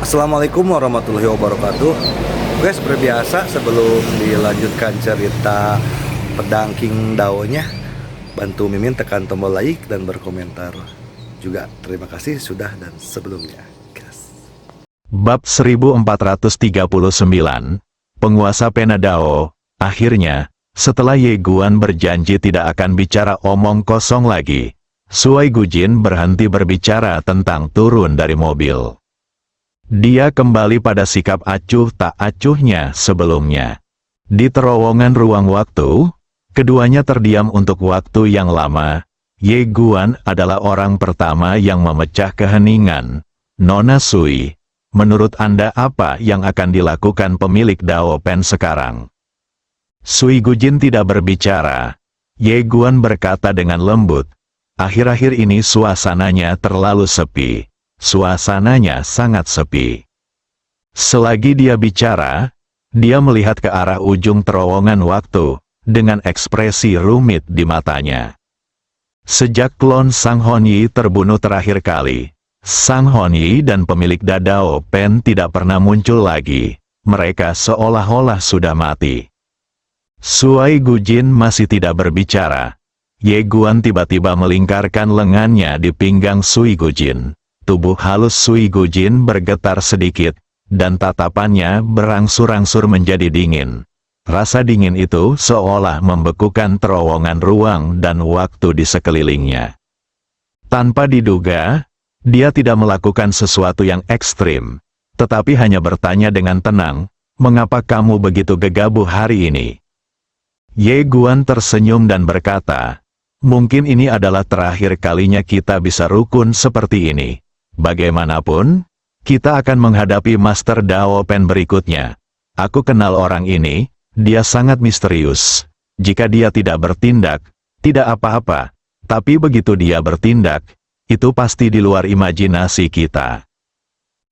Assalamualaikum warahmatullahi wabarakatuh. Oke, seperti biasa sebelum dilanjutkan cerita pedang King Daonya, bantu Mimin tekan tombol like dan berkomentar. Juga terima kasih sudah dan sebelumnya. Gas. Bab 1439, Penguasa Penadao. Akhirnya, setelah Ye Guan berjanji tidak akan bicara omong kosong lagi, Sui Gujin berhenti berbicara tentang turun dari mobil. Dia kembali pada sikap acuh tak acuhnya sebelumnya. Di terowongan ruang waktu, keduanya terdiam untuk waktu yang lama. Ye Guan adalah orang pertama yang memecah keheningan. Nona Sui, menurut Anda apa yang akan dilakukan pemilik Dao Pen sekarang? Sui Gujin tidak berbicara. Ye Guan berkata dengan lembut, akhir-akhir ini suasananya terlalu sepi. Suasananya sangat sepi. Selagi dia bicara, dia melihat ke arah ujung terowongan waktu, dengan ekspresi rumit di matanya. Sejak klon Sang Honyi terbunuh terakhir kali, Sang Honyi dan pemilik Dadao Pen tidak pernah muncul lagi. Mereka seolah-olah sudah mati. Sui Gujin masih tidak berbicara. Ye Guan tiba-tiba melingkarkan lengannya di pinggang Sui Gujin. Tubuh halus Sui Gujin bergetar sedikit, dan tatapannya berangsur-angsur menjadi dingin. Rasa dingin itu seolah membekukan terowongan ruang dan waktu di sekelilingnya. Tanpa diduga, dia tidak melakukan sesuatu yang ekstrim, tetapi hanya bertanya dengan tenang, mengapa kamu begitu gegabah hari ini? Ye Guan tersenyum dan berkata, mungkin ini adalah terakhir kalinya kita bisa rukun seperti ini. Bagaimanapun, kita akan menghadapi Master Dao Pen berikutnya. Aku kenal orang ini, dia sangat misterius. Jika dia tidak bertindak, tidak apa-apa. Tapi begitu dia bertindak, itu pasti di luar imajinasi kita.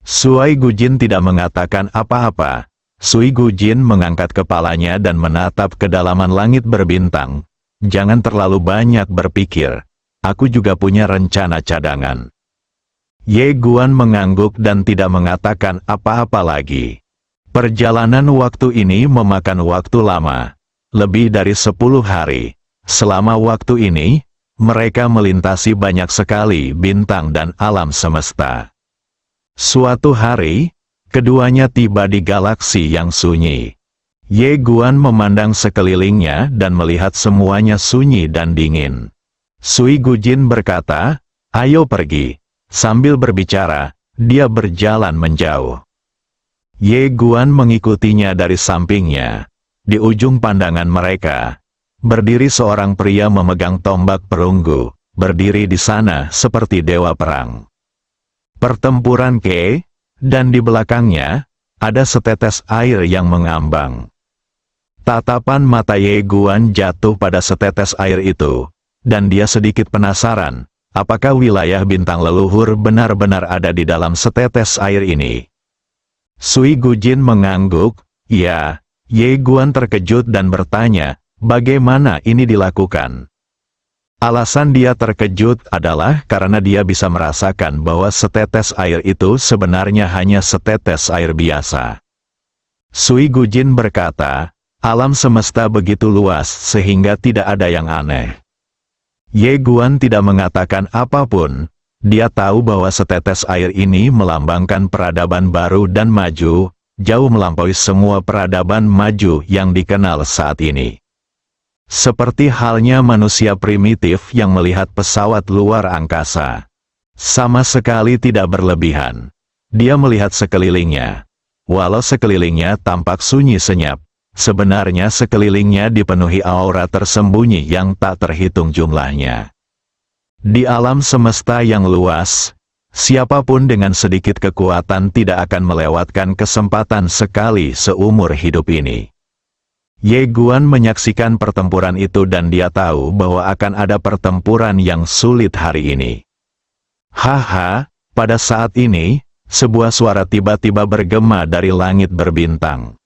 Sui Gujin tidak mengatakan apa-apa. Sui Gujin mengangkat kepalanya dan menatap kedalaman langit berbintang. Jangan terlalu banyak berpikir. Aku juga punya rencana cadangan. Ye Guan mengangguk dan tidak mengatakan apa-apa lagi. Perjalanan waktu ini memakan waktu lama, lebih dari 10 hari. Selama waktu ini, mereka melintasi banyak sekali bintang dan alam semesta. Suatu hari, keduanya tiba di galaksi yang sunyi. Ye Guan memandang sekelilingnya dan melihat semuanya sunyi dan dingin. Sui Gujin berkata, ayo pergi. Sambil berbicara, dia berjalan menjauh. Ye Guan mengikutinya dari sampingnya. Di ujung pandangan mereka, berdiri seorang pria memegang tombak perunggu, berdiri di sana seperti dewa perang. Pertempuran dan di belakangnya, ada setetes air yang mengambang. Tatapan mata Ye Guan jatuh pada setetes air itu, dan dia sedikit penasaran. Apakah wilayah bintang leluhur benar-benar ada di dalam setetes air ini? Sui Gujin mengangguk, ya. Ye Guan terkejut dan bertanya, bagaimana ini dilakukan? Alasan dia terkejut adalah karena dia bisa merasakan bahwa setetes air itu sebenarnya hanya setetes air biasa. Sui Gujin berkata, alam semesta begitu luas sehingga tidak ada yang aneh. Ye Guan tidak mengatakan apapun. Dia tahu bahwa setetes air ini melambangkan peradaban baru dan maju, jauh melampaui semua peradaban maju yang dikenal saat ini. Seperti halnya manusia primitif yang melihat pesawat luar angkasa. Sama sekali tidak berlebihan. Dia melihat sekelilingnya. Walau sekelilingnya tampak sunyi senyap, sebenarnya sekelilingnya dipenuhi aura tersembunyi yang tak terhitung jumlahnya. Di alam semesta yang luas, siapapun dengan sedikit kekuatan tidak akan melewatkan kesempatan sekali seumur hidup ini. Ye Guan menyaksikan pertempuran itu dan dia tahu bahwa akan ada pertempuran yang sulit hari ini. Haha, pada saat ini, sebuah suara tiba-tiba bergema dari langit berbintang.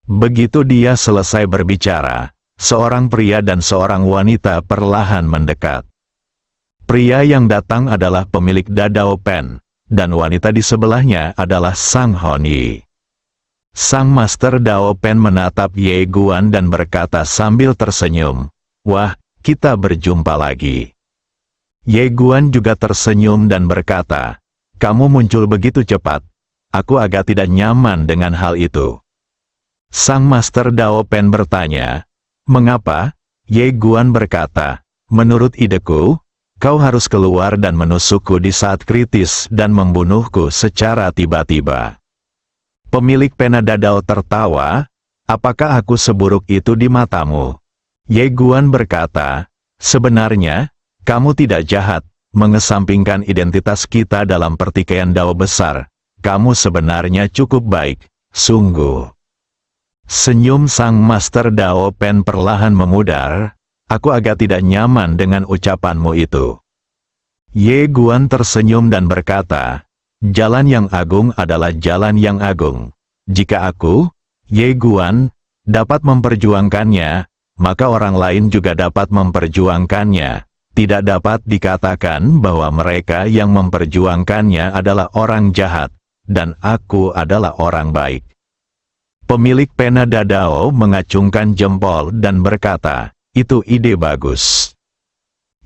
Begitu dia selesai berbicara, seorang pria dan seorang wanita perlahan mendekat. Pria yang datang adalah pemilik Dadao Pen, dan wanita di sebelahnya adalah Sang Honi. Sang Master Dao Pen menatap Ye Guan dan berkata sambil tersenyum, "Wah, kita berjumpa lagi." Ye Guan juga tersenyum dan berkata, "Kamu muncul begitu cepat. Aku agak tidak nyaman dengan hal itu." Sang Master Dao Pen bertanya, "Mengapa?" Ye Guan berkata, "Menurut ideku, kau harus keluar dan menusukku di saat kritis dan membunuhku secara tiba-tiba." Pemilik pena Dadao tertawa, "Apakah aku seburuk itu di matamu?" Ye Guan berkata, "Sebenarnya, kamu tidak jahat, mengesampingkan identitas kita dalam pertikaian Dao besar. Kamu sebenarnya cukup baik, sungguh." Senyum Sang Master Dao Pen perlahan memudar, "Aku agak tidak nyaman dengan ucapanmu itu." Ye Guan tersenyum dan berkata, "Jalan yang agung adalah jalan yang agung. Jika aku, Ye Guan, dapat memperjuangkannya, maka orang lain juga dapat memperjuangkannya. Tidak dapat dikatakan bahwa mereka yang memperjuangkannya adalah orang jahat, dan aku adalah orang baik." Pemilik pena Dadao mengacungkan jempol dan berkata, "Itu ide bagus."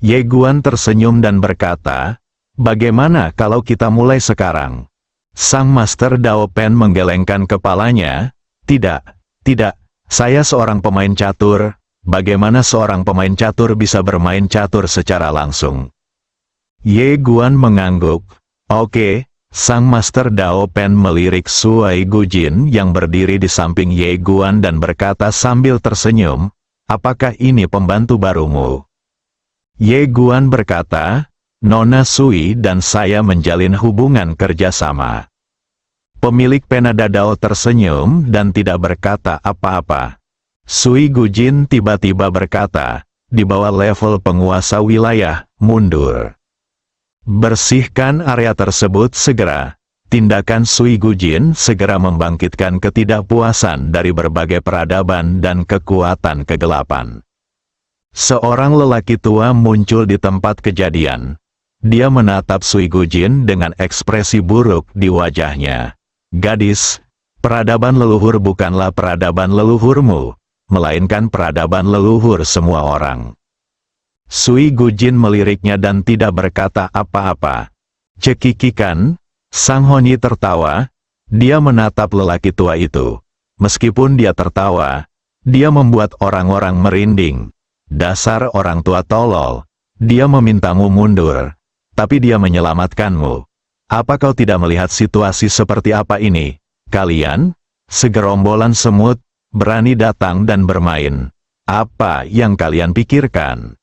Ye Guan tersenyum dan berkata, "Bagaimana kalau kita mulai sekarang?" Sang Master Dao Pen menggelengkan kepalanya, "Tidak, tidak, saya seorang pemain catur. Bagaimana seorang pemain catur bisa bermain catur secara langsung?" Ye Guan mengangguk. "Oke." Sang Master Dao Pen melirik Sui Gujin yang berdiri di samping Ye Guan dan berkata sambil tersenyum, "Apakah ini pembantu barumu?" Ye Guan berkata, "Nona Sui dan saya menjalin hubungan kerjasama." Pemilik pena Dadao tersenyum dan tidak berkata apa-apa. Sui Gujin tiba-tiba berkata, "Di bawah level penguasa wilayah, mundur. Bersihkan area tersebut segera." Tindakan Sui Gujin segera membangkitkan ketidakpuasan dari berbagai peradaban dan kekuatan kegelapan. Seorang lelaki tua muncul di tempat kejadian. Dia menatap Sui Gujin dengan ekspresi buruk di wajahnya. "Gadis, peradaban leluhur bukanlah peradaban leluhurmu, melainkan peradaban leluhur semua orang." Sui Gujin meliriknya dan tidak berkata apa-apa. Cekikikan, Sang Honi tertawa. Dia menatap lelaki tua itu. Meskipun dia tertawa, dia membuat orang-orang merinding. "Dasar orang tua tolol, dia memintamu mundur, tapi dia menyelamatkanmu. Apa kau tidak melihat situasi seperti apa ini? Kalian, segerombolan semut, berani datang dan bermain. Apa yang kalian pikirkan?"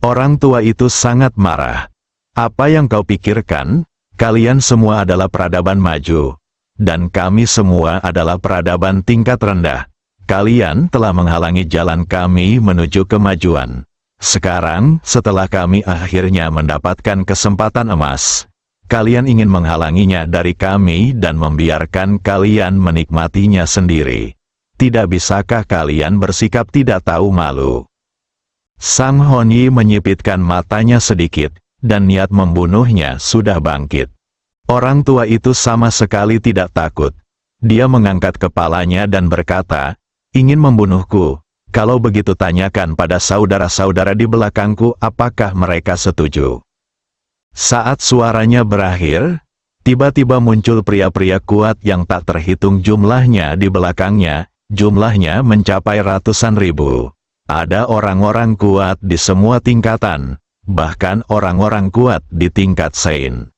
Orang tua itu sangat marah. "Apa yang kau pikirkan? Kalian semua adalah peradaban maju, dan kami semua adalah peradaban tingkat rendah. Kalian telah menghalangi jalan kami menuju kemajuan. Sekarang, setelah kami akhirnya mendapatkan kesempatan emas, kalian ingin menghalanginya dari kami dan membiarkan kalian menikmatinya sendiri. Tidak bisakah kalian bersikap tidak tahu malu?" Sang Honi menyipitkan matanya sedikit, dan niat membunuhnya sudah bangkit. Orang tua itu sama sekali tidak takut. Dia mengangkat kepalanya dan berkata, "Ingin membunuhku? Kalau begitu tanyakan pada saudara-saudara di belakangku apakah mereka setuju." Saat suaranya berakhir, tiba-tiba muncul pria-pria kuat yang tak terhitung jumlahnya di belakangnya, jumlahnya mencapai ratusan ribu. Ada orang-orang kuat di semua tingkatan, bahkan orang-orang kuat di tingkat Sein.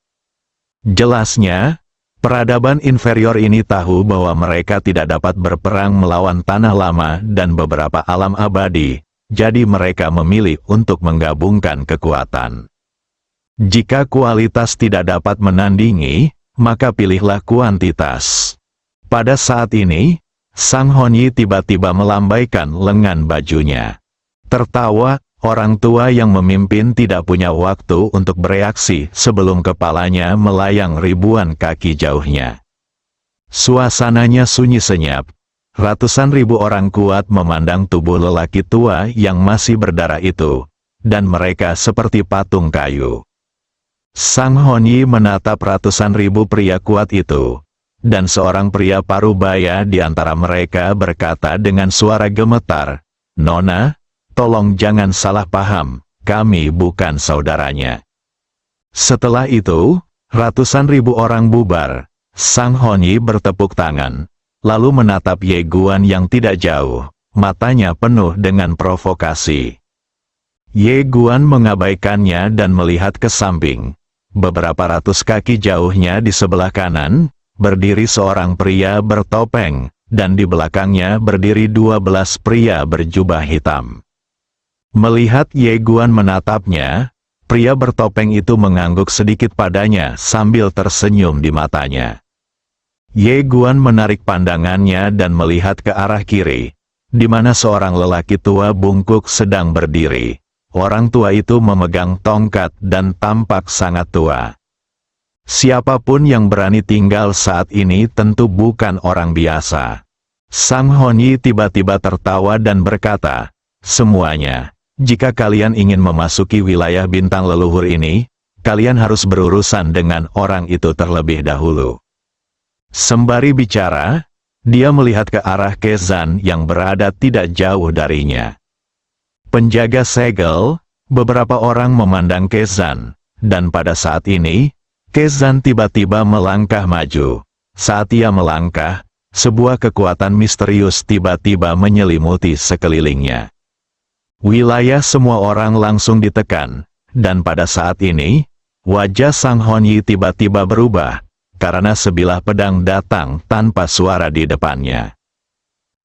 Jelasnya, peradaban inferior ini tahu bahwa mereka tidak dapat berperang melawan tanah lama dan beberapa alam abadi, jadi mereka memilih untuk menggabungkan kekuatan. Jika kualitas tidak dapat menandingi, maka pilihlah kuantitas. Pada saat ini, Sang Honi tiba-tiba melambaikan lengan bajunya. Tertawa, orang tua yang memimpin tidak punya waktu untuk bereaksi sebelum kepalanya melayang ribuan kaki jauhnya. Suasananya sunyi senyap. Ratusan ribu orang kuat memandang tubuh lelaki tua yang masih berdarah itu, dan mereka seperti patung kayu. Sang Honyi menatap ratusan ribu pria kuat itu. Dan seorang pria parubaya di antara mereka berkata dengan suara gemetar, "Nona, tolong jangan salah paham, kami bukan saudaranya." Setelah itu, ratusan ribu orang bubar. Sang Honyi bertepuk tangan, lalu menatap Ye Guan yang tidak jauh, matanya penuh dengan provokasi. Ye Guan mengabaikannya dan melihat ke samping. Beberapa ratus kaki jauhnya di sebelah kanan, berdiri seorang pria bertopeng, dan di belakangnya berdiri 12 pria berjubah hitam. Melihat Ye Guan menatapnya, pria bertopeng itu mengangguk sedikit padanya sambil tersenyum di matanya. Ye Guan menarik pandangannya dan melihat ke arah kiri, di mana seorang lelaki tua bungkuk sedang berdiri. Orang tua itu memegang tongkat dan tampak sangat tua. Siapapun yang berani tinggal saat ini tentu bukan orang biasa. Sang Honyi tiba-tiba tertawa dan berkata, "Semuanya, jika kalian ingin memasuki wilayah bintang leluhur ini, kalian harus berurusan dengan orang itu terlebih dahulu." Sembari bicara, dia melihat ke arah Kezan yang berada tidak jauh darinya. Penjaga segel, beberapa orang memandang Kezan, dan pada saat ini, Kezan tiba-tiba melangkah maju. Saat ia melangkah, sebuah kekuatan misterius tiba-tiba menyelimuti sekelilingnya. Wilayah semua orang langsung ditekan, dan pada saat ini, wajah Sang Honyi tiba-tiba berubah, karena sebilah pedang datang tanpa suara di depannya.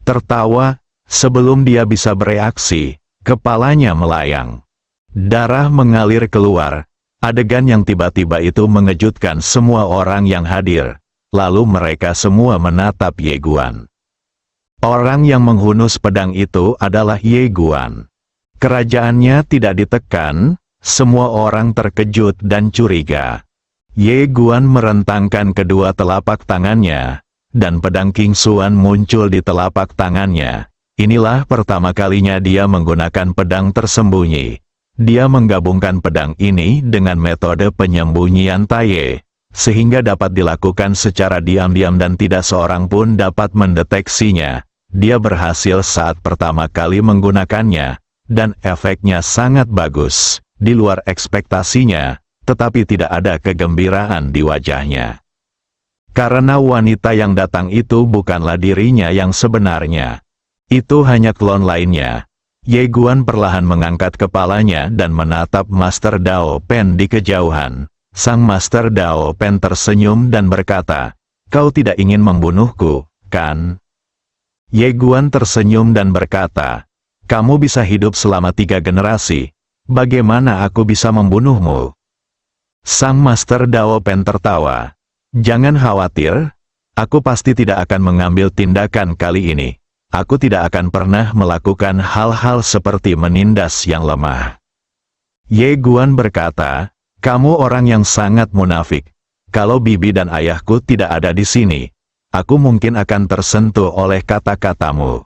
Tertawa, sebelum dia bisa bereaksi, kepalanya melayang. Darah mengalir keluar. Adegan yang tiba-tiba itu mengejutkan semua orang yang hadir. Lalu mereka semua menatap Ye Guan. Orang yang menghunus pedang itu adalah Ye Guan. Kerajaannya tidak ditekan, semua orang terkejut dan curiga. Ye Guan merentangkan kedua telapak tangannya, dan pedang King Xuan muncul di telapak tangannya. Inilah pertama kalinya dia menggunakan pedang tersembunyi. Dia menggabungkan pedang ini dengan metode penyembunyian Taiye, sehingga dapat dilakukan secara diam-diam dan tidak seorang pun dapat mendeteksinya. Dia berhasil saat pertama kali menggunakannya, dan efeknya sangat bagus, di luar ekspektasinya, tetapi tidak ada kegembiraan di wajahnya. Karena wanita yang datang itu bukanlah dirinya yang sebenarnya. Itu hanya klon lainnya. Ye Guan perlahan mengangkat kepalanya dan menatap Master Dao Pen di kejauhan. Sang Master Dao Pen tersenyum dan berkata, "Kau tidak ingin membunuhku, kan?" Ye Guan tersenyum dan berkata, "Kamu bisa hidup selama 3 generasi. Bagaimana aku bisa membunuhmu?" Sang Master Dao Pen tertawa. "Jangan khawatir, aku pasti tidak akan mengambil tindakan kali ini. Aku tidak akan pernah melakukan hal-hal seperti menindas yang lemah." Ye Guan berkata, "Kamu orang yang sangat munafik. Kalau bibi dan ayahku tidak ada di sini, aku mungkin akan tersentuh oleh kata-katamu."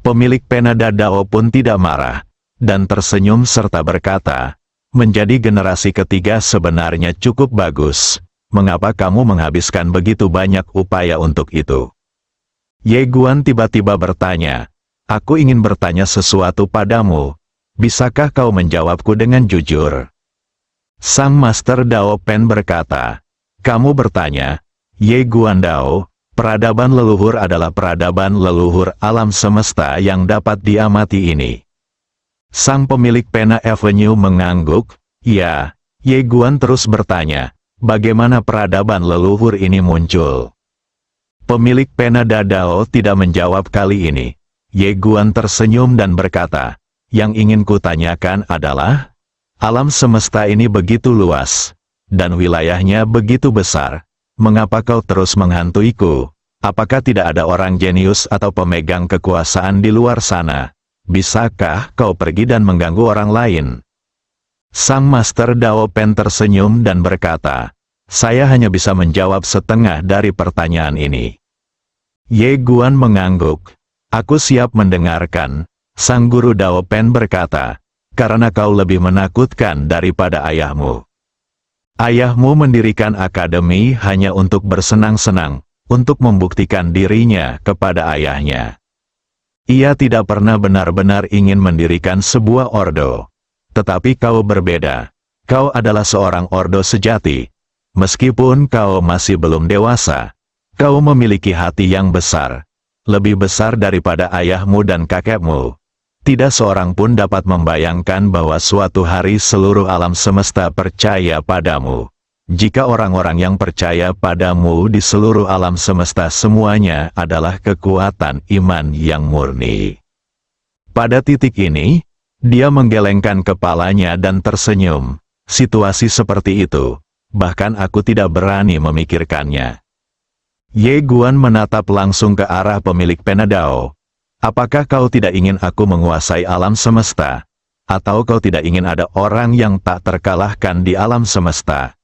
Pemilik Penada Dao pun tidak marah, dan tersenyum serta berkata, "Menjadi generasi ketiga sebenarnya cukup bagus. Mengapa kamu menghabiskan begitu banyak upaya untuk itu?" Ye Guan tiba-tiba bertanya, "Aku ingin bertanya sesuatu padamu. Bisakah kau menjawabku dengan jujur?" Sang Master Dao Pen berkata, "Kamu bertanya, Ye Guan Dao, peradaban leluhur adalah peradaban leluhur alam semesta yang dapat diamati ini." Sang pemilik Pena Avenue mengangguk. "Ya." Ye Guan terus bertanya, "Bagaimana peradaban leluhur ini muncul?" Pemilik Penada Dao tidak menjawab kali ini. Ye Guan tersenyum dan berkata, "Yang ingin kutanyakan adalah, alam semesta ini begitu luas, dan wilayahnya begitu besar. Mengapa kau terus menghantuiku? Apakah tidak ada orang jenius atau pemegang kekuasaan di luar sana? Bisakah kau pergi dan mengganggu orang lain?" Sang Master Dao Pen tersenyum dan berkata, "Saya hanya bisa menjawab setengah dari pertanyaan ini." Ye Guan mengangguk. "Aku siap mendengarkan." Sang Guru Dao Pen berkata, "Karena kau lebih menakutkan daripada ayahmu." Ayahmu mendirikan akademi hanya untuk bersenang-senang, untuk membuktikan dirinya kepada ayahnya. Ia tidak pernah benar-benar ingin mendirikan sebuah ordo. Tetapi kau berbeda. Kau adalah seorang ordo sejati. Meskipun kau masih belum dewasa, kau memiliki hati yang besar. Lebih besar daripada ayahmu dan kakekmu. Tidak seorang pun dapat membayangkan bahwa suatu hari seluruh alam semesta percaya padamu. Jika orang-orang yang percaya padamu di seluruh alam semesta semuanya adalah kekuatan iman yang murni. Pada titik ini, dia menggelengkan kepalanya dan tersenyum. Situasi seperti itu, bahkan aku tidak berani memikirkannya. Ye Guan menatap langsung ke arah pemilik Penadao. Apakah kau tidak ingin aku menguasai alam semesta? Atau kau tidak ingin ada orang yang tak terkalahkan di alam semesta?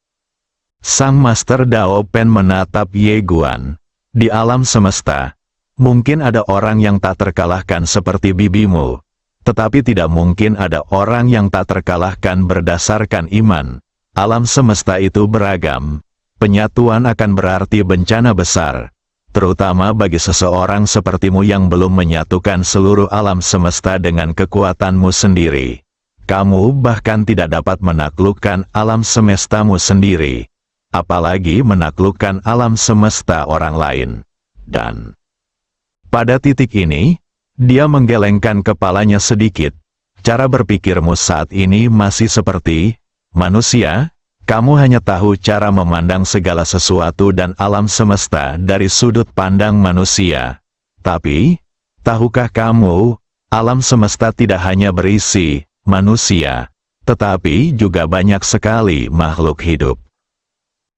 Sang Master Dao Pen menatap Ye Guan. Di alam semesta, mungkin ada orang yang tak terkalahkan seperti bibimu. Tetapi tidak mungkin ada orang yang tak terkalahkan berdasarkan iman. Alam semesta itu beragam. Penyatuan akan berarti bencana besar. Terutama bagi seseorang sepertimu yang belum menyatukan seluruh alam semesta dengan kekuatanmu sendiri. Kamu bahkan tidak dapat menaklukkan alam semestamu sendiri. Apalagi menaklukkan alam semesta orang lain. Dan pada titik ini, dia menggelengkan kepalanya sedikit. Cara berpikirmu saat ini masih seperti manusia. Kamu hanya tahu cara memandang segala sesuatu dan alam semesta dari sudut pandang manusia. Tapi, tahukah kamu, alam semesta tidak hanya berisi manusia, tetapi juga banyak sekali makhluk hidup.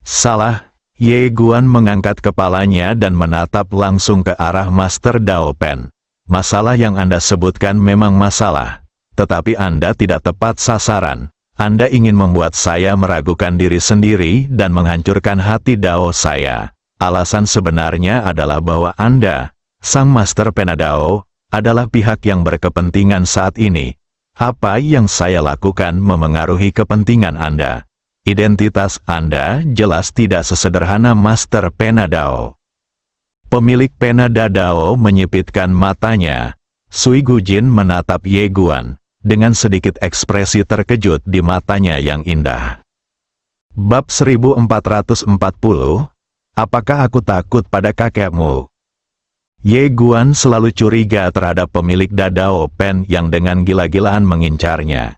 Salah, Ye Guan mengangkat kepalanya dan menatap langsung ke arah Master Dao Pen. Masalah yang Anda sebutkan memang masalah, tetapi Anda tidak tepat sasaran. Anda ingin membuat saya meragukan diri sendiri dan menghancurkan hati Dao saya. Alasan sebenarnya adalah bahwa Anda, Sang Master Penadao, adalah pihak yang berkepentingan saat ini. Apa yang saya lakukan memengaruhi kepentingan Anda. Identitas Anda jelas tidak sesederhana Master Penadao. Pemilik Penadao menyipitkan matanya. Sui Gujin menatap Ye Guan dengan sedikit ekspresi terkejut di matanya yang indah. Bab 1440, apakah aku takut pada kakekmu? Ye Guan selalu curiga terhadap pemilik Dadao Pen yang dengan gila-gilaan mengincarnya.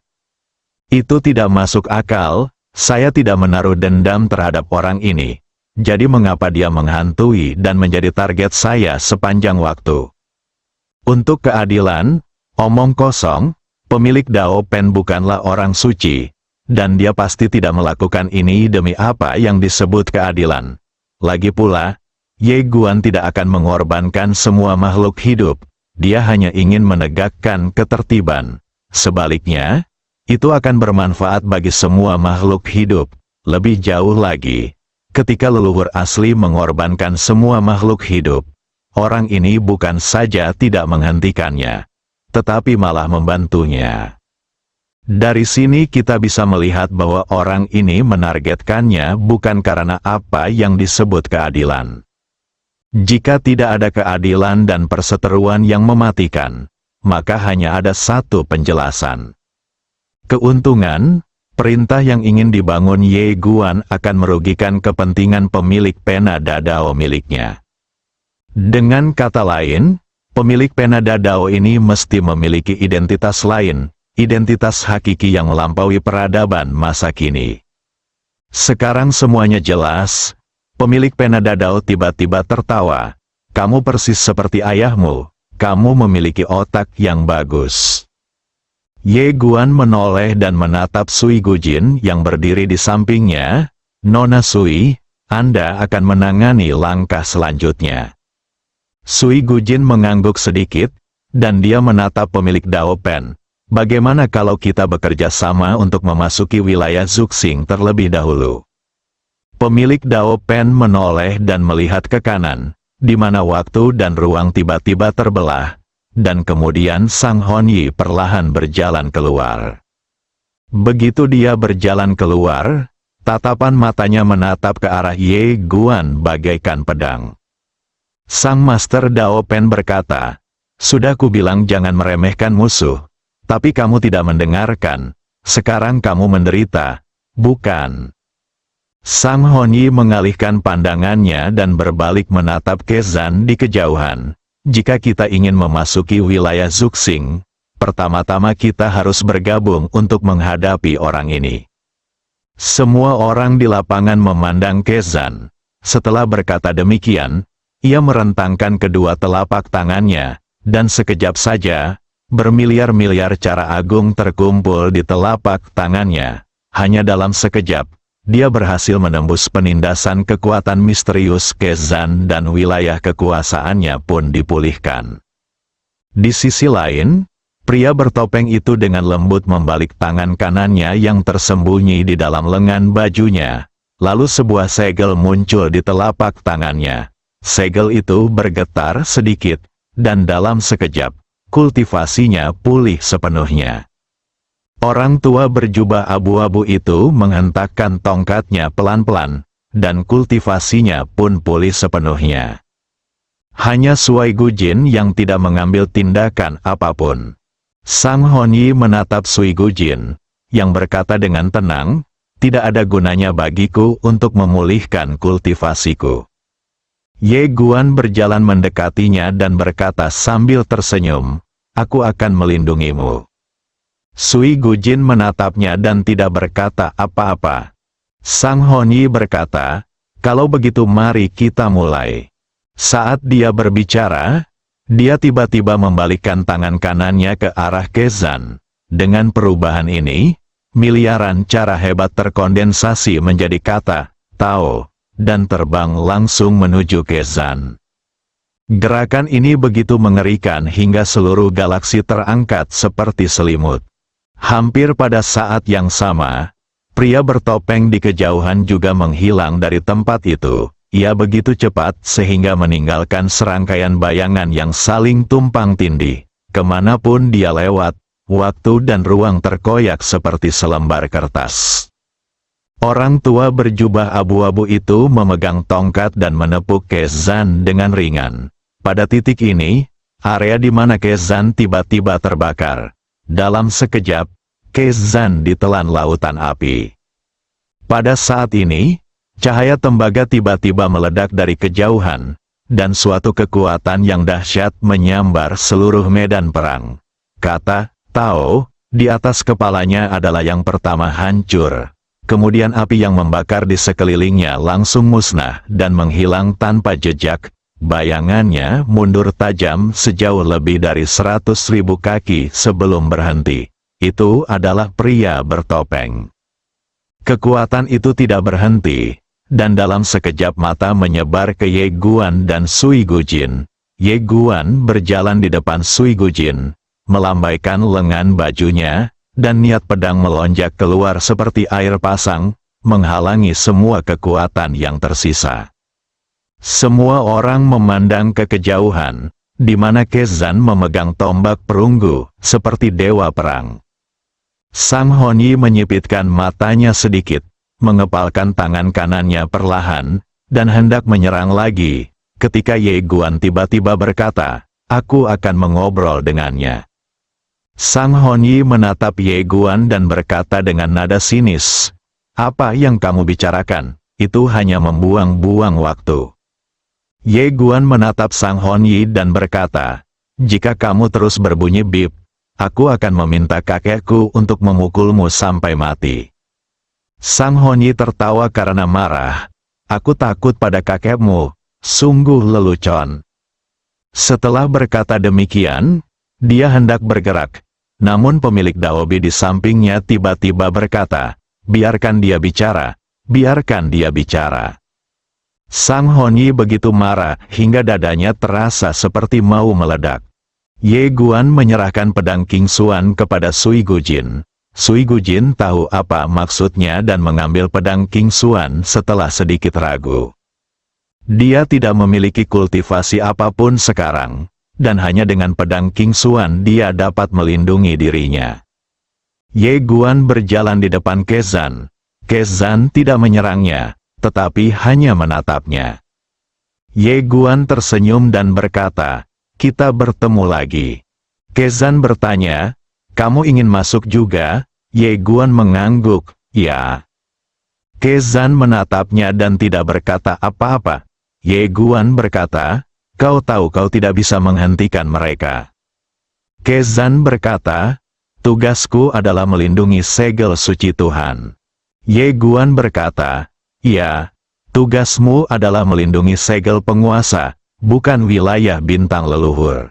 Itu tidak masuk akal, saya tidak menaruh dendam terhadap orang ini. Jadi mengapa dia menghantui dan menjadi target saya sepanjang waktu? Untuk keadilan, omong kosong. Pemilik Dao Pen bukanlah orang suci, dan dia pasti tidak melakukan ini demi apa yang disebut keadilan. Lagi pula, Ye Guan tidak akan mengorbankan semua makhluk hidup, dia hanya ingin menegakkan ketertiban. Sebaliknya, itu akan bermanfaat bagi semua makhluk hidup. Lebih jauh lagi, ketika leluhur asli mengorbankan semua makhluk hidup, orang ini bukan saja tidak menghentikannya, tetapi malah membantunya. Dari sini kita bisa melihat bahwa orang ini menargetkannya bukan karena apa yang disebut keadilan. Jika tidak ada keadilan dan perseteruan yang mematikan, maka hanya ada satu penjelasan. Keuntungan, perintah yang ingin dibangun Ye Guan akan merugikan kepentingan pemilik Penadao miliknya. Dengan kata lain, pemilik Penadao ini mesti memiliki identitas lain, identitas hakiki yang melampaui peradaban masa kini. Sekarang semuanya jelas, pemilik Penadao tiba-tiba tertawa. Kamu persis seperti ayahmu, kamu memiliki otak yang bagus. Ye Guan menoleh dan menatap Sui Gujin yang berdiri di sampingnya. Nona Sui, Anda akan menangani langkah selanjutnya. Sui Gujin mengangguk sedikit, dan dia menatap pemilik Dao Pen. Bagaimana kalau kita bekerja sama untuk memasuki wilayah Zuxing terlebih dahulu? Pemilik Dao Pen menoleh dan melihat ke kanan, di mana waktu dan ruang tiba-tiba terbelah, dan kemudian Sang Hon-Yi perlahan berjalan keluar. Begitu dia berjalan keluar, Tatapan matanya menatap ke arah Ye Guan bagaikan pedang. Sang Master Dao Pen berkata, "Sudah kubilang jangan meremehkan musuh, tapi kamu tidak mendengarkan. Sekarang kamu menderita, bukan?" Sang Honi mengalihkan pandangannya dan berbalik menatap Kezan di kejauhan. "Jika kita ingin memasuki wilayah Zuxing, pertama-tama kita harus bergabung untuk menghadapi orang ini." Semua orang di lapangan memandang Kezan. Setelah berkata demikian, ia merentangkan kedua telapak tangannya, dan sekejap saja, bermiliar-miliar cara agung terkumpul di telapak tangannya. Hanya dalam sekejap, dia berhasil menembus penindasan kekuatan misterius Kezan dan wilayah kekuasaannya pun dipulihkan. Di sisi lain, pria bertopeng itu dengan lembut membalik tangan kanannya yang tersembunyi di dalam lengan bajunya. Lalu sebuah segel muncul di telapak tangannya. Segel itu bergetar sedikit, dan dalam sekejap, kultivasinya pulih sepenuhnya. Orang tua berjubah abu-abu itu menghentakkan tongkatnya pelan-pelan, dan kultivasinya pun pulih sepenuhnya. Hanya Sui Gujin yang tidak mengambil tindakan apapun. Sang Honi menatap Sui Gujin, yang berkata dengan tenang, "Tidak ada gunanya bagiku untuk memulihkan kultivasiku." Ye Guan berjalan mendekatinya dan berkata sambil tersenyum, "Aku akan melindungimu." Sui Gujin menatapnya dan tidak berkata apa-apa. Sang Honi berkata, "Kalau begitu mari kita mulai." Saat dia berbicara, dia tiba-tiba membalikkan tangan kanannya ke arah Kezan. Dengan perubahan ini, miliaran cara hebat terkondensasi menjadi kata, Tao, dan terbang langsung menuju Kezan. Gerakan ini begitu mengerikan hingga seluruh galaksi terangkat seperti selimut. Hampir pada saat yang sama, pria bertopeng di kejauhan juga menghilang dari tempat itu. Ia begitu cepat sehingga meninggalkan serangkaian bayangan yang saling tumpang tindih. Kemanapun dia lewat, waktu dan ruang terkoyak seperti selembar kertas. Orang tua berjubah abu-abu itu memegang tongkat dan menepuk Kezan dengan ringan. Pada titik ini, area di mana Kezan tiba-tiba terbakar. Dalam sekejap, Kezan ditelan lautan api. Pada saat ini, cahaya tembaga tiba-tiba meledak dari kejauhan, dan suatu kekuatan yang dahsyat menyambar seluruh medan perang. Kata Tao di atas kepalanya adalah yang pertama hancur. Kemudian api yang membakar di sekelilingnya langsung musnah dan menghilang tanpa jejak. Bayangannya mundur tajam sejauh lebih dari 100.000 kaki sebelum berhenti. Itu adalah pria bertopeng. Kekuatan itu tidak berhenti, dan dalam sekejap mata menyebar ke Ye Guan dan Sui Gujin. Ye Guan berjalan di depan Sui Gujin, melambaikan lengan bajunya, dan niat pedang melonjak keluar seperti air pasang, menghalangi semua kekuatan yang tersisa. Semua orang memandang ke kejauhan, di mana Kezan memegang tombak perunggu, seperti dewa perang. Sang Honi menyipitkan matanya sedikit, mengepalkan tangan kanannya perlahan, dan hendak menyerang lagi, ketika Ye Guan tiba-tiba berkata, "Aku akan mengobrol dengannya." Sang Honi menatap Ye Guan dan berkata dengan nada sinis, "Apa yang kamu bicarakan, itu hanya membuang-buang waktu." Ye Guan menatap Sang Honi dan berkata, "Jika kamu terus berbunyi bip, aku akan meminta kakekku untuk memukulmu sampai mati." Sang Honi tertawa karena marah. "Aku takut pada kakekmu, sungguh lelucon." Setelah berkata demikian, dia hendak bergerak. Namun pemilik Daobi di sampingnya tiba-tiba berkata, "Biarkan dia bicara, biarkan dia bicara." Sang Honi begitu marah hingga dadanya terasa seperti mau meledak. Ye Guan menyerahkan pedang King Xuan kepada Sui Gujin. Sui Gujin tahu apa maksudnya dan mengambil pedang King Xuan setelah sedikit ragu. Dia tidak memiliki kultivasi apapun sekarang, dan hanya dengan pedang King Xuan dia dapat melindungi dirinya. Ye Guan berjalan di depan Kezan. Kezan tidak menyerangnya, tetapi hanya menatapnya. Ye Guan tersenyum dan berkata, "Kita bertemu lagi." Kezan bertanya, "Kamu ingin masuk juga?" Ye Guan mengangguk, "Ya." Kezan menatapnya dan tidak berkata apa-apa. Ye Guan berkata, "Kau tahu kau tidak bisa menghentikan mereka." Kezan berkata, "Tugasku adalah melindungi segel suci Tuhan." Ye Guan berkata, "Ya, tugasmu adalah melindungi segel penguasa, bukan wilayah bintang leluhur."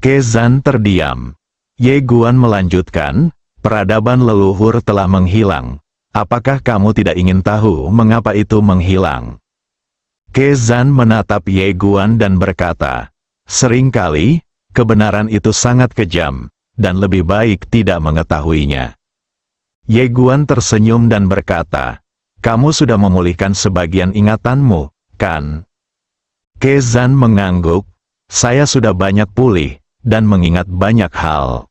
Kezan terdiam. Ye Guan melanjutkan, "Peradaban leluhur telah menghilang. Apakah kamu tidak ingin tahu mengapa itu menghilang?" Kezan menatap Ye Guan dan berkata, "Seringkali, kebenaran itu sangat kejam, dan lebih baik tidak mengetahuinya." Ye Guan tersenyum dan berkata, "Kamu sudah memulihkan sebagian ingatanmu, kan?" Kezan mengangguk, "Saya sudah banyak pulih, dan mengingat banyak hal."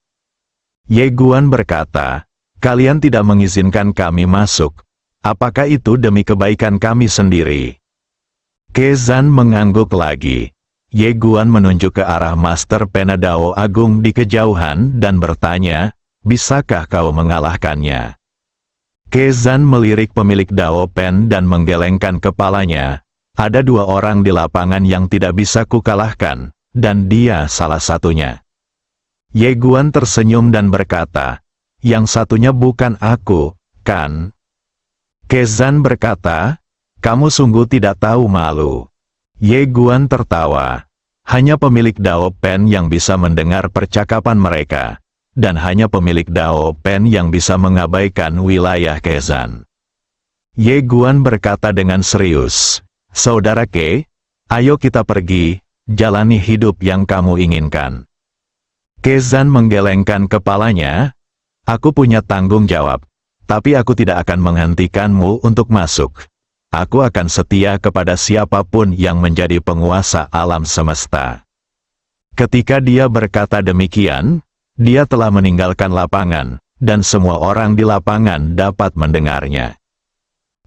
Ye Guan berkata, "Kalian tidak mengizinkan kami masuk. Apakah itu demi kebaikan kami sendiri?" Kezan mengangguk lagi. Ye Guan menunjuk ke arah Master Penadao Agung di kejauhan dan bertanya, "Bisakah kau mengalahkannya?" Kezan melirik pemilik Dao Pen dan menggelengkan kepalanya. "Ada dua orang di lapangan yang tidak bisa kukalahkan, dan dia salah satunya." Ye Guan tersenyum dan berkata, "Yang satunya bukan aku, kan?" Kezan berkata, "Kamu sungguh tidak tahu malu." Ye Guan tertawa. Hanya pemilik Dao Pen yang bisa mendengar percakapan mereka, dan hanya pemilik Dao Pen yang bisa mengabaikan wilayah Kezan. Ye Guan berkata dengan serius, "Saudara Ke, ayo kita pergi, jalani hidup yang kamu inginkan." Kezan menggelengkan kepalanya, "Aku punya tanggung jawab, tapi aku tidak akan menghentikanmu untuk masuk. Aku akan setia kepada siapapun yang menjadi penguasa alam semesta." Ketika dia berkata demikian, dia telah meninggalkan lapangan, dan semua orang di lapangan dapat mendengarnya.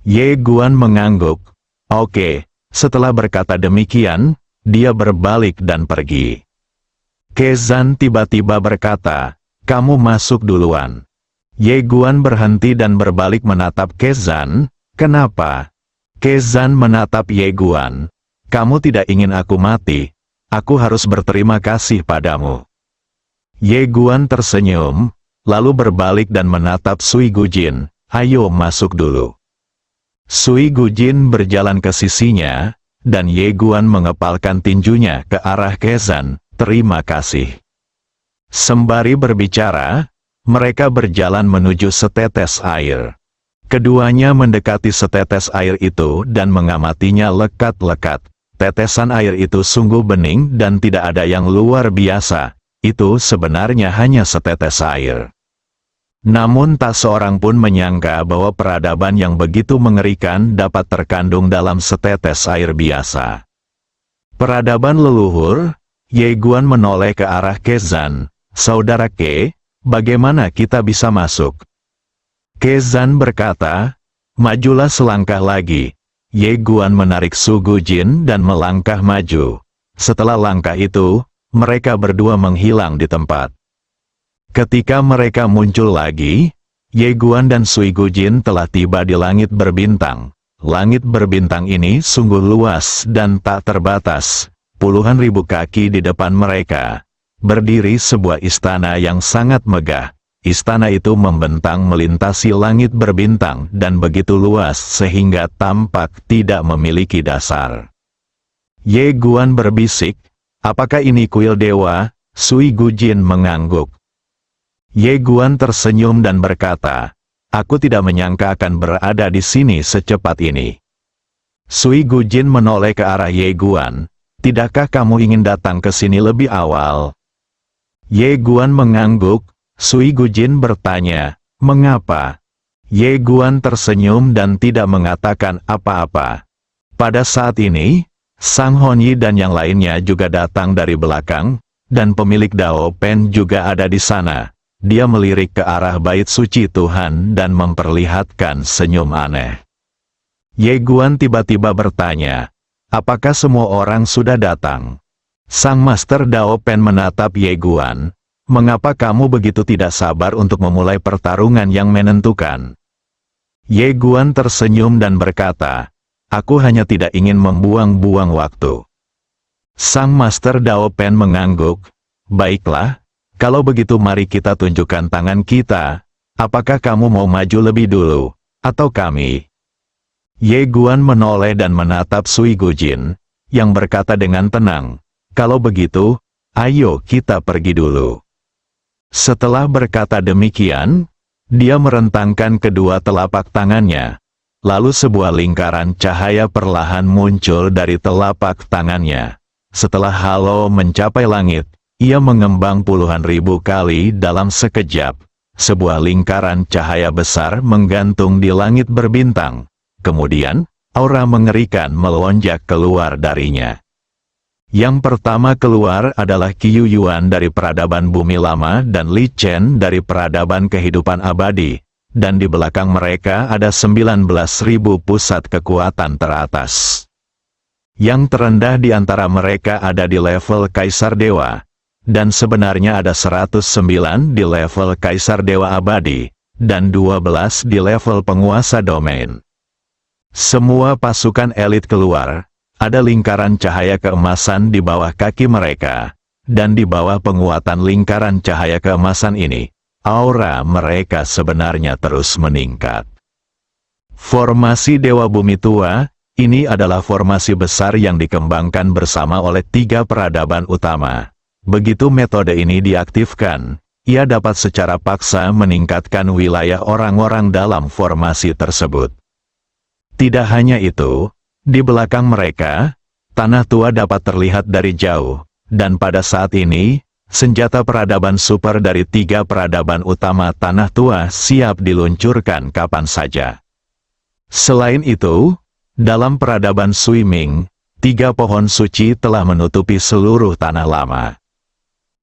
Ye Guan mengangguk. Oke, setelah berkata demikian, dia berbalik dan pergi. Kezan tiba-tiba berkata, "Kamu masuk duluan." Ye Guan berhenti dan berbalik menatap Kezan. "Kenapa?" Kezan menatap Ye Guan. "Kamu tidak ingin aku mati. Aku harus berterima kasih padamu." Ye Guan tersenyum, lalu berbalik dan menatap Sui Gujin. "Ayo masuk dulu." Sui Gujin berjalan ke sisinya, dan Ye Guan mengepalkan tinjunya ke arah Kezan. "Terima kasih." Sembari berbicara, mereka berjalan menuju setetes air. Keduanya mendekati setetes air itu dan mengamatinya lekat-lekat. Tetesan air itu sungguh bening dan tidak ada yang luar biasa. Itu sebenarnya hanya setetes air. Namun tak seorang pun menyangka bahwa peradaban yang begitu mengerikan dapat terkandung dalam setetes air biasa. Peradaban leluhur. Ye Guan menoleh ke arah Kezan. "Saudara Ke, bagaimana kita bisa masuk?" Kezan berkata, "Majulah selangkah lagi." Ye Guan menarik Su Gujin dan melangkah maju. Setelah langkah itu, mereka berdua menghilang di tempat. Ketika mereka muncul lagi, Ye Guan dan Sui Gujin telah tiba di langit berbintang. Langit berbintang ini sungguh luas dan tak terbatas. Puluhan ribu kaki di depan mereka, berdiri sebuah istana yang sangat megah. Istana itu membentang melintasi langit berbintang dan begitu luas sehingga tampak tidak memiliki dasar. Ye Guan berbisik, "Apakah ini kuil dewa?" Sui Gujin mengangguk. Ye Guan tersenyum dan berkata, "Aku tidak menyangka akan berada di sini secepat ini." Sui Gujin menoleh ke arah Ye Guan. "Tidakkah kamu ingin datang ke sini lebih awal?" Ye Guan mengangguk. Sui Gujin bertanya, "Mengapa?" Ye Guan tersenyum dan tidak mengatakan apa-apa. Pada saat ini, Sang Honyi dan yang lainnya juga datang dari belakang, dan pemilik Dao Pen juga ada di sana. Dia melirik ke arah bait suci Tuhan dan memperlihatkan senyum aneh. Ye Guan tiba-tiba bertanya, apakah semua orang sudah datang? Sang Master Dao Pen menatap Ye Guan. Mengapa kamu begitu tidak sabar untuk memulai pertarungan yang menentukan? Ye Guan tersenyum dan berkata, aku hanya tidak ingin membuang-buang waktu. Sang Master Dao Pen mengangguk, baiklah, kalau begitu mari kita tunjukkan tangan kita, apakah kamu mau maju lebih dulu, atau kami? Ye Guan menoleh dan menatap Sui Gujin, yang berkata dengan tenang, kalau begitu, ayo kita pergi dulu. Setelah berkata demikian, dia merentangkan kedua telapak tangannya, lalu sebuah lingkaran cahaya perlahan muncul dari telapak tangannya. Setelah halo mencapai langit, ia mengembang puluhan ribu kali dalam sekejap. Sebuah lingkaran cahaya besar menggantung di langit berbintang. Kemudian, aura mengerikan melonjak keluar darinya. Yang pertama keluar adalah Qiu Yuan dari peradaban bumi lama dan Li Chen dari peradaban kehidupan abadi, dan di belakang mereka ada 19.000 pusat kekuatan teratas. Yang terendah di antara mereka ada di level Kaisar Dewa, dan sebenarnya ada 109 di level Kaisar Dewa Abadi, dan 12 di level penguasa domain. Semua pasukan elit keluar. Ada lingkaran cahaya keemasan di bawah kaki mereka, dan di bawah penguatan lingkaran cahaya keemasan ini, aura mereka sebenarnya terus meningkat. Formasi Dewa Bumi Tua, ini adalah formasi besar yang dikembangkan bersama oleh 3 peradaban utama. Begitu metode ini diaktifkan, ia dapat secara paksa meningkatkan wilayah orang-orang dalam formasi tersebut. Tidak hanya itu, di belakang mereka, tanah tua dapat terlihat dari jauh, dan pada saat ini, senjata peradaban super dari 3 peradaban utama tanah tua siap diluncurkan kapan saja. Selain itu, dalam peradaban Sui Ming, 3 pohon suci telah menutupi seluruh tanah lama.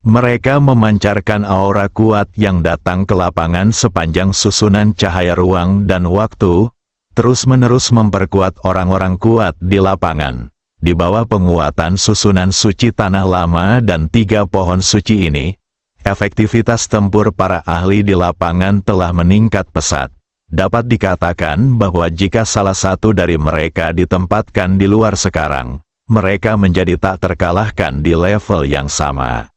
Mereka memancarkan aura kuat yang datang ke lapangan sepanjang susunan cahaya ruang dan waktu, terus-menerus memperkuat orang-orang kuat di lapangan. Di bawah penguatan susunan suci tanah lama dan 3 pohon suci ini, efektivitas tempur para ahli di lapangan telah meningkat pesat. Dapat dikatakan bahwa jika salah satu dari mereka ditempatkan di luar sekarang, mereka menjadi tak terkalahkan di level yang sama.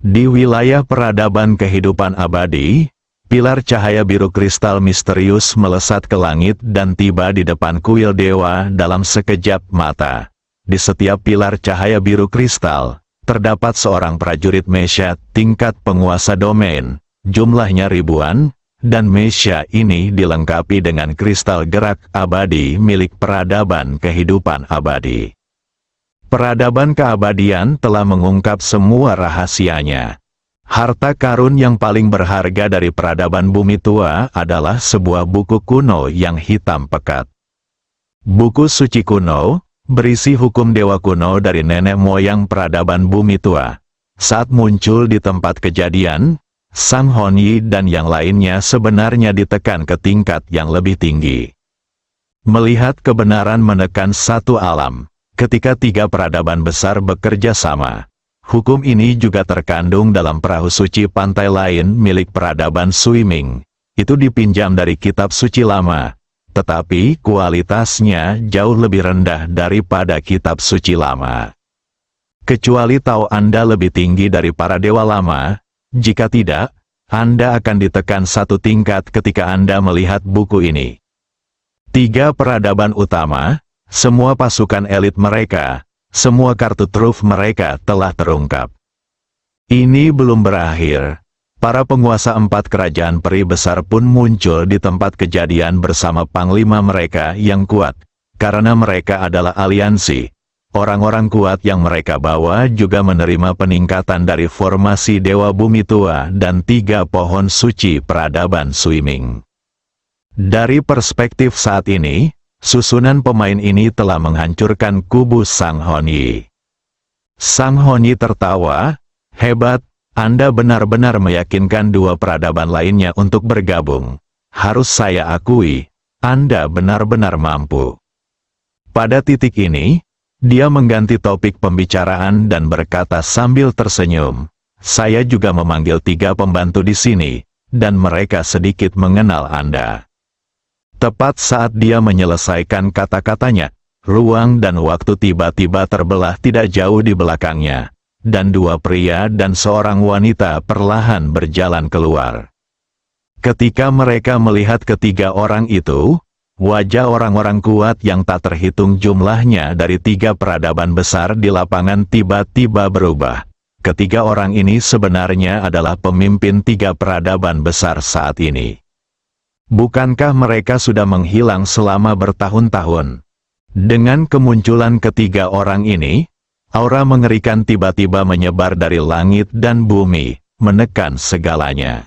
Di wilayah peradaban kehidupan abadi, pilar cahaya biru kristal misterius melesat ke langit dan tiba di depan kuil dewa dalam sekejap mata. Di setiap pilar cahaya biru kristal, terdapat seorang prajurit Mesya tingkat penguasa domain, jumlahnya ribuan, dan Mesya ini dilengkapi dengan kristal gerak abadi milik peradaban kehidupan abadi. Peradaban keabadian telah mengungkap semua rahasianya. Harta karun yang paling berharga dari peradaban bumi tua adalah sebuah buku kuno yang hitam pekat. Buku suci kuno, berisi hukum dewa kuno dari nenek moyang peradaban bumi tua. Saat muncul di tempat kejadian, Sang Honyi dan yang lainnya sebenarnya ditekan ke tingkat yang lebih tinggi. Melihat kebenaran menekan satu alam, ketika 3 peradaban besar bekerja sama. Hukum ini juga terkandung dalam perahu suci pantai lain milik peradaban Sui Ming. Itu dipinjam dari kitab suci lama, tetapi kualitasnya jauh lebih rendah daripada kitab suci lama. Kecuali tahu Anda lebih tinggi dari para dewa lama, jika tidak, Anda akan ditekan satu tingkat ketika Anda melihat buku ini. 3 peradaban utama, semua pasukan elit mereka, semua kartu truf mereka telah terungkap. Ini belum berakhir. Para penguasa 4 kerajaan peri besar pun muncul di tempat kejadian bersama panglima mereka yang kuat, karena mereka adalah aliansi. Orang-orang kuat yang mereka bawa juga menerima peningkatan dari formasi Dewa Bumi Tua dan 3 pohon suci peradaban Sui Ming. Dari perspektif saat ini, susunan pemain ini telah menghancurkan kubu Sang Honyi. Sang Honyi tertawa, hebat, Anda benar-benar meyakinkan dua peradaban lainnya untuk bergabung. Harus saya akui, Anda benar-benar mampu. Pada titik ini, dia mengganti topik pembicaraan dan berkata sambil tersenyum, "Saya juga memanggil 3 pembantu di sini, dan mereka sedikit mengenal Anda." Tepat saat dia menyelesaikan kata-katanya, ruang dan waktu tiba-tiba terbelah tidak jauh di belakangnya, dan 2 pria dan seorang wanita perlahan berjalan keluar. Ketika mereka melihat ketiga orang itu, wajah orang-orang kuat yang tak terhitung jumlahnya dari 3 peradaban besar di lapangan tiba-tiba berubah. Ketiga orang ini sebenarnya adalah pemimpin 3 peradaban besar saat ini. Bukankah mereka sudah menghilang selama bertahun-tahun? Dengan kemunculan ketiga orang ini, aura mengerikan tiba-tiba menyebar dari langit dan bumi, menekan segalanya.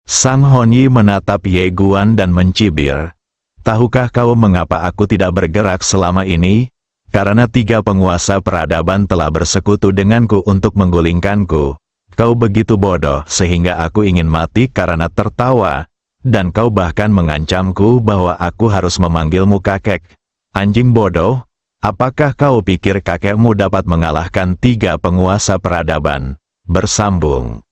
Sang Hongyi menatap Ye Guan dan mencibir, "Tahukah kau mengapa aku tidak bergerak selama ini? Karena 3 penguasa peradaban telah bersekutu denganku untuk menggulingkanku. Kau begitu bodoh sehingga aku ingin mati karena tertawa, dan kau bahkan mengancamku bahwa aku harus memanggilmu kakek. Anjing bodoh, apakah kau pikir kakekmu dapat mengalahkan 3 penguasa peradaban?" Bersambung.